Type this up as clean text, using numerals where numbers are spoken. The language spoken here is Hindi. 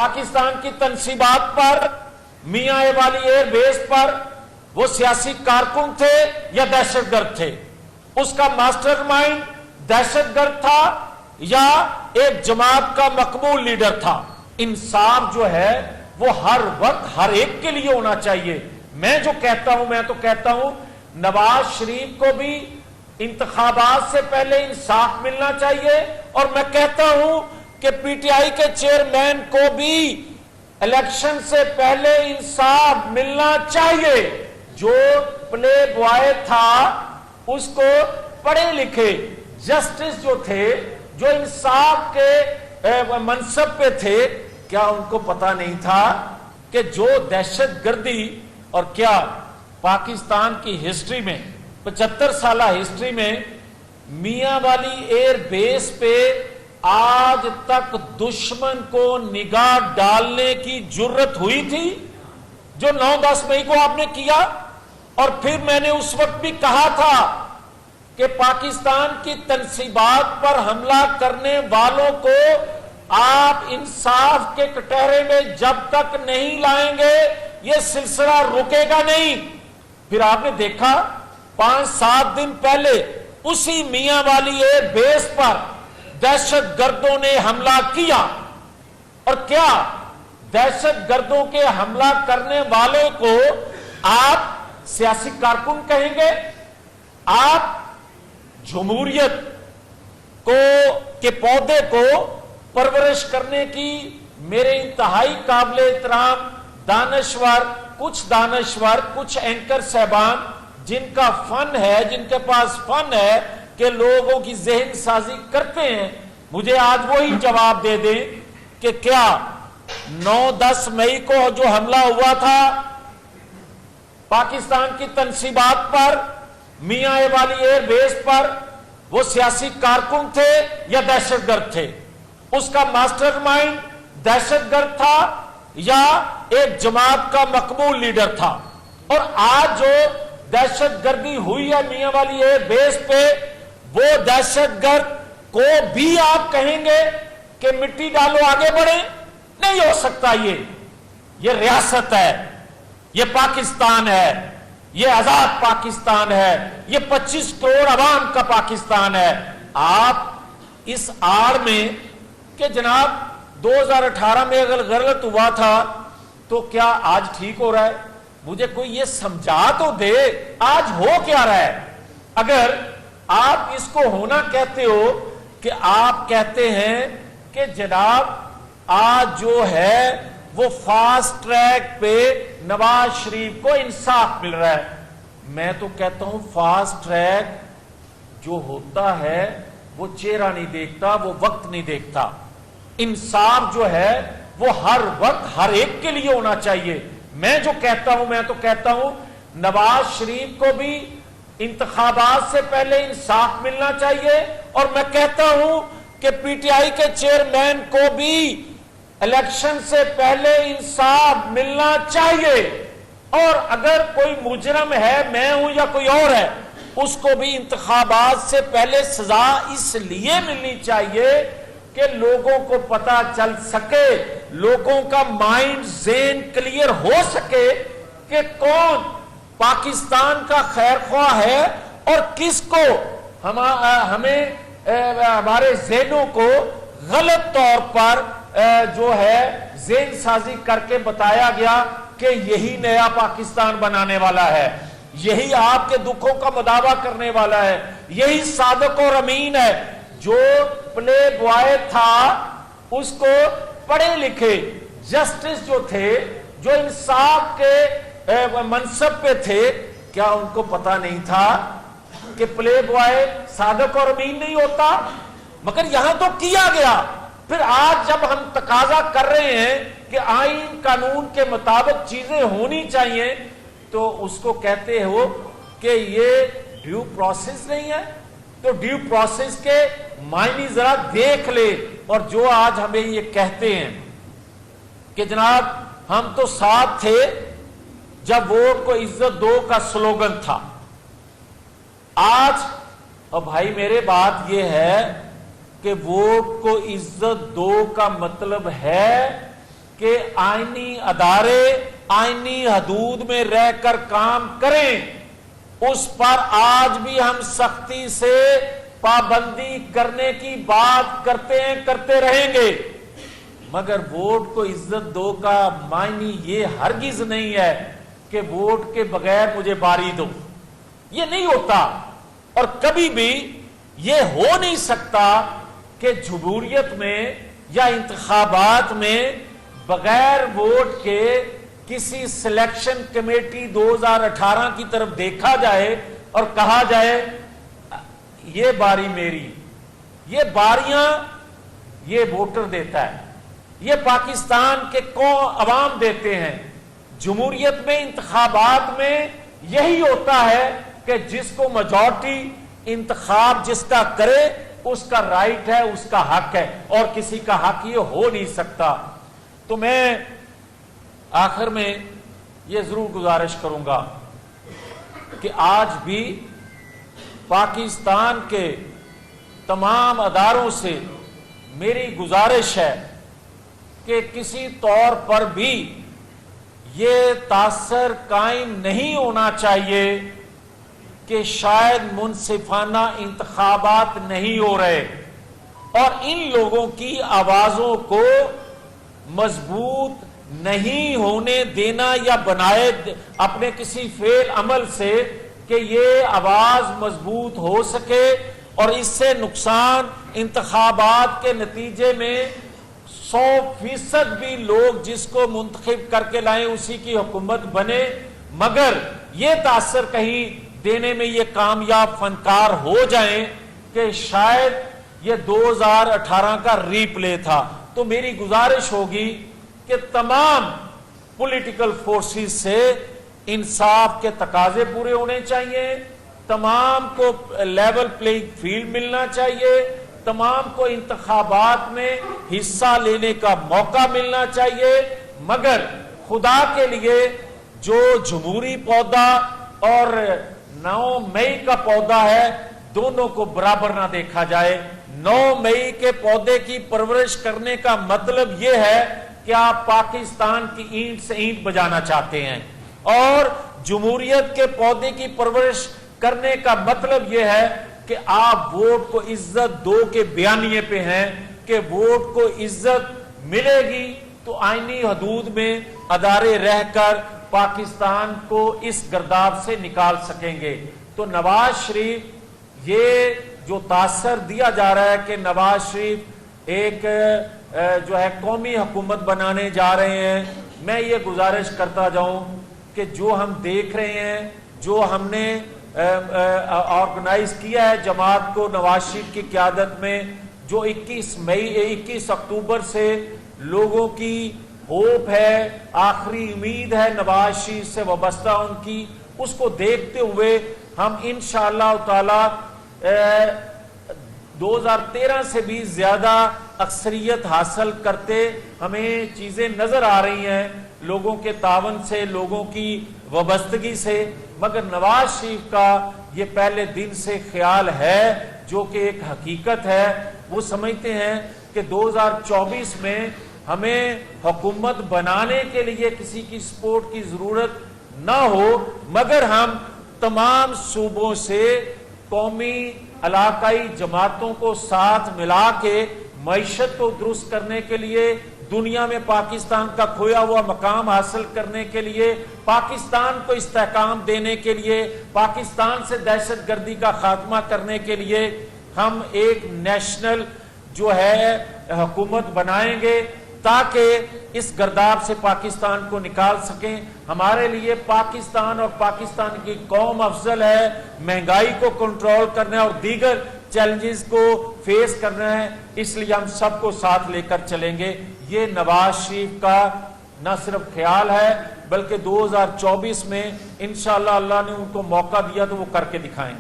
पाकिस्तान की तनसीबात पर, मियां वाली एयरबेस पर वो सियासी कारकुन थे या दहशतगर्द थे? उसका मास्टरमाइंड दहशतगर्द था या एक जमात का मकबूल लीडर था? इंसाफ जो है वो हर वक्त हर एक के लिए होना चाहिए। मैं जो कहता हूं, मैं तो कहता हूं नवाज शरीफ को भी इंतखाबात से पहले इंसाफ मिलना चाहिए, और मैं कहता हूं कि पीटीआई के चेयरमैन को भी इलेक्शन से पहले इंसाफ मिलना चाहिए। जो प्ले बॉय था उसको पढ़े लिखे जस्टिस जो थे, जो इंसाफ के मनसब पे थे, क्या उनको पता नहीं था कि जो दहशतगर्दी, और क्या पाकिस्तान की हिस्ट्री में 75 साल हिस्ट्री में मियां वाली एयरबेस पे आज तक दुश्मन को निगाह डालने की जुर्रत हुई थी? जो 9-10 मई को आपने किया। और फिर मैंने उस वक्त भी कहा था कि पाकिस्तान की तनसीबात पर हमला करने वालों को आप इंसाफ के कटहरे में जब तक नहीं लाएंगे यह सिलसिला रुकेगा नहीं। फिर आपने देखा 5-7 दिन पहले उसी मियां वाली एयरबेस पर दहशतगर्दों ने हमला किया, और क्या दहशतगर्दों के हमला करने वाले को आप सियासी कारकुन कहेंगे? आप जमहूरियत के पौधे को परवरिश करने की मेरे इंतहाई काबिल एहतराम दानश्वर, कुछ एंकर साहबान जिनका फन है, जिनके पास फन है कि लोगों की जहन साजी करते हैं, मुझे आज वही जवाब दे दें कि क्या 9-10 मई को जो हमला हुआ था पाकिस्तान की तनसीबात पर, मियां वाली एयरबेस पर, वो सियासी कारकुन थे या दहशतगर्द थे? उसका मास्टरमाइंड दहशतगर्द था या एक जमात का मकबूल लीडर था? और आज जो दहशतगर्दी हुई है मियां वाली एयरबेस पे, वो दहशतगर्द को भी आप कहेंगे कि मिट्टी डालो आगे बढ़े? नहीं हो सकता। ये रियासत है, ये पाकिस्तान है, ये आजाद पाकिस्तान है, ये 25 करोड़ अवाम का पाकिस्तान है। आप इस आड़ में कि जनाब 2018 में अगर गलत हुआ था तो क्या आज ठीक हो रहा है? मुझे कोई ये समझा तो दे आज हो क्या रहा है। अगर आप इसको होना कहते हो कि आप कहते हैं कि जनाब आज जो है वो फास्ट ट्रैक पे नवाज शरीफ को इंसाफ मिल रहा है, मैं तो कहता हूं फास्ट ट्रैक जो होता है वो चेहरा नहीं देखता, वो वक्त नहीं देखता। इंसाफ जो है वो हर वक्त हर एक के लिए होना चाहिए। मैं जो कहता हूं, मैं तो कहता हूं नवाज शरीफ को भी इंतखाबात से पहले इंसाफ मिलना चाहिए, और मैं कहता हूं कि पीटीआई के चेयरमैन को भी इलेक्शन से पहले इंसाफ मिलना चाहिए। और अगर कोई मुजरम है, मैं हूं या कोई और है, उसको भी इंतखाबात से पहले सजा इसलिए मिलनी चाहिए कि लोगों को पता चल सके, लोगों का माइंड ज़हन क्लियर हो सके कि कौन पाकिस्तान का खैरख्वाह है और किसको हमें हमारे ज़हनों को गलत तौर पर जो है ज़हन साजी करके बताया गया कि यही नया पाकिस्तान बनाने वाला है, यही आपके दुखों का मुदावा करने वाला है, यही सादिक और अमीन है। जो प्ले बॉय था उसको पढ़े लिखे जस्टिस जो थे, जो इंसाफ के मनसब पे थे, क्या उनको पता नहीं था कि प्ले बॉय सादिक और अमीन नहीं होता? मगर यहां तो किया गया। फिर आज जब हम तकाजा कर रहे हैं कि आईन कानून के मुताबिक चीजें होनी चाहिए, तो उसको कहते हो कि ये ड्यू प्रोसेस नहीं है। तो ड्यू प्रोसेस के मायने जरा देख ले। और जो आज हमें ये कहते हैं कि जनाब हम तो साथ थे जब वोट को इज्जत दो का स्लोगन था, आज और भाई मेरे बात यह है कि वोट को इज्जत दो का मतलब है कि आईनी अदारे आईनी हदूद में रहकर काम करें, उस पर आज भी हम सख्ती से पाबंदी करने की बात करते हैं, करते रहेंगे। मगर वोट को इज्जत दो का मायने ये हरगिज नहीं है कि वोट के बगैर मुझे बारी दो, ये नहीं होता। और कभी भी ये हो नहीं सकता कि जमहूरियत में या इंतखाबात में बगैर वोट के किसी सिलेक्शन कमेटी 2018 की तरफ देखा जाए और कहा जाए ये बारी मेरी। ये बारियां ये वोटर देता है, ये पाकिस्तान के अवाम देते हैं। जमहूरियत में इंतखाबात में यही होता है कि जिसको मेजॉरिटी इंतखाब जिसका करे उसका राइट है, उसका हक है, और किसी का हक ये हो नहीं सकता। तो मैं आखिर में ये जरूर गुजारिश करूंगा कि आज भी पाकिस्तान के तमाम अदारों से मेरी गुजारिश है कि किसी तौर पर भी ये तासर कायम नहीं होना चाहिए कि शायद मुनसिफाना इंतखाबात नहीं हो रहे, और इन लोगों की आवाजों को मजबूत नहीं होने देना या बनाए अपने किसी फेल अमल से कि ये आवाज मजबूत हो सके और इससे नुकसान इंतखाबात के नतीजे में 100% भी लोग जिसको मुंतखब करके लाए उसी की हुकूमत बने, मगर ये तासर कहीं देने में ये कामयाब फनकार हो जाएं कि शायद ये 2018 का रीप्ले था। तो मेरी गुजारिश होगी कि तमाम पॉलिटिकल फोर्सेस से इंसाफ के तकाजे पूरे होने चाहिए, तमाम को लेवल प्लेइंग फील्ड मिलना चाहिए, तमाम को इंतखाबात में हिस्सा लेने का मौका मिलना चाहिए, मगर खुदा के लिए जो जमहूरी पौधा और 9 मई का पौधा है दोनों को बराबर ना देखा जाए। 9 मई के पौधे की परवरिश करने का मतलब यह है कि आप पाकिस्तान की ईंट से ईंट बजाना चाहते हैं, और जमहूरियत के पौधे की परवरिश करने का मतलब यह है कि आप वोट को इज्जत दो के बयानिए पे हैं कि वोट को इज्जत मिलेगी तो आईनी हदूद में अदारे रहकर पाकिस्तान को इस गर्दाब से निकाल सकेंगे। तो नवाज शरीफ ये जो तासर दिया जा रहा है कि नवाज शरीफ एक जो है कौमी हुकूमत बनाने जा रहे हैं, मैं ये गुजारिश करता जाऊं कि जो हम देख रहे हैं, जो हमने ऑर्गेनाइज किया है जमात को नवाज शरीफ की क़यादत में, जो 21 अक्टूबर से लोगों की होप है, आखिरी उम्मीद है नवाज शरीफ से वाबस्ता उनकी, उसको देखते हुए हम इंशाअल्लाह ताला 2013 से भी ज्यादा अक्सरियत हासिल करते हमें चीजें नजर आ रही हैं, लोगों के तावन से, लोगों की वाबस्तगी से। मगर नवाज शरीफ का ये पहले दिन से ख्याल है जो कि एक हकीकत है। वो समझते हैं कि 2024 में हमें हुकूमत बनाने के लिए किसी की सपोर्ट की जरूरत ना हो, मगर हम तमाम सूबों से कौमी इलाकाई जमातों को साथ मिला के मईशत को दुरुस्त करने के लिए, दुनिया में पाकिस्तान का खोया हुआ मकाम हासिल करने के लिए, पाकिस्तान को इस्तेहकाम देने के लिए, पाकिस्तान से दहशतगर्दी का खात्मा करने के लिए हम एक नेशनल जो है हुकूमत बनाएंगे ताकि इस गर्दाब से पाकिस्तान को निकाल सकें। हमारे लिए पाकिस्तान और पाकिस्तान की कौम अफजल है, महंगाई को कंट्रोल करना है और दीगर चैलेंजेस को फेस करना है, इसलिए हम सबको साथ लेकर चलेंगे। ये नवाज शरीफ का न सिर्फ ख्याल है बल्कि 2024 में इंशाअल्लाह अल्लाह ने उनको मौका दिया तो वो करके दिखाएंगे।